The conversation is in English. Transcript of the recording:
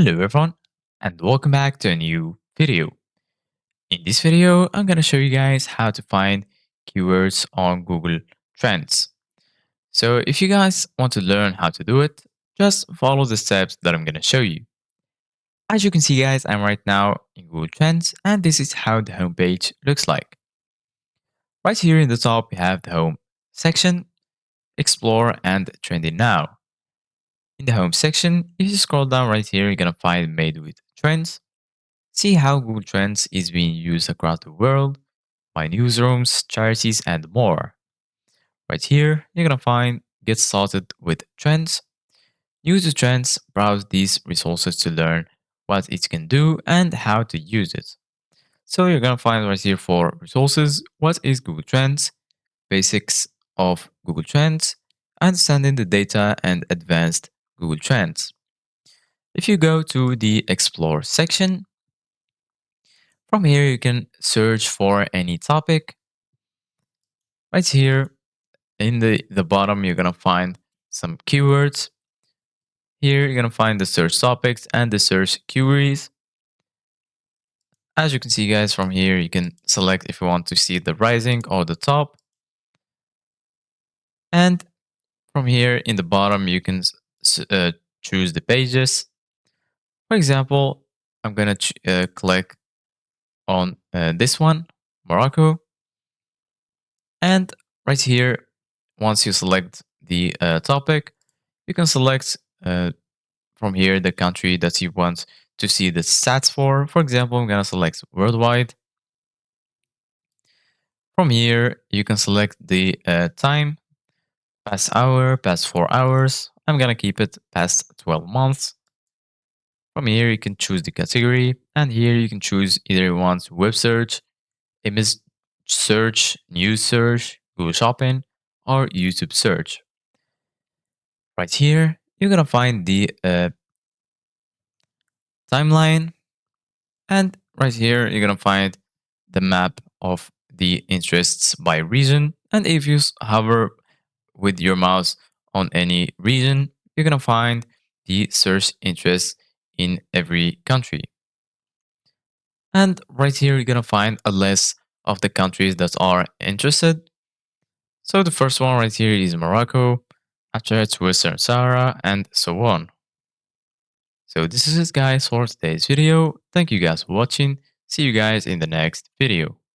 Hello everyone and welcome back to a new video. In this video, I'm going to show you guys how to find keywords on Google Trends. So if you guys want to learn how to do it, just follow the steps that I'm going to show you. As you can see guys, I'm right now in Google Trends and this is how the homepage looks like. Right here in the top, we have the home section, explore and trending now. In the home section, if you scroll down right here, you're going to find made with trends. See how Google Trends is being used across the world by newsrooms, charities, and more. Right here, you're gonna find Get Started with Trends. Use the trends, browse these resources to learn what it can do and how to use it. So you're gonna find right here for resources, what is Google Trends, basics of Google Trends, understanding the data and advanced Google Trends. If you go to the Explore section, from here, you can search for any topic. Right here in the bottom, you're going to find some keywords. Here, you're going to find the search topics and the search queries. As you can see, guys, from here, you can select if you want to see the rising or the top. And from here in the bottom, you can choose the pages. For example, I'm going to click on this one, Morocco. And right here, once you select the topic, you can select from here the country that you want to see the stats for. For example, I'm going to select worldwide. From here, you can select the time, past hour, past 4 hours. I'm going to keep it past 12 months. From here, you can choose the category. And here you can choose either you want web search, image search, news search, Google Shopping, or YouTube search. Right here, you're gonna find the timeline, and right here, you're gonna find the map of the interests by region. And if you hover with your mouse on any region, you're gonna find the search interests in every country. And right here, you're gonna find a list of the countries that are interested. So the first one right here is Morocco, after it's Western Sahara, and so on. So this is it guys for today's video. Thank you guys for watching. See you guys in the next video.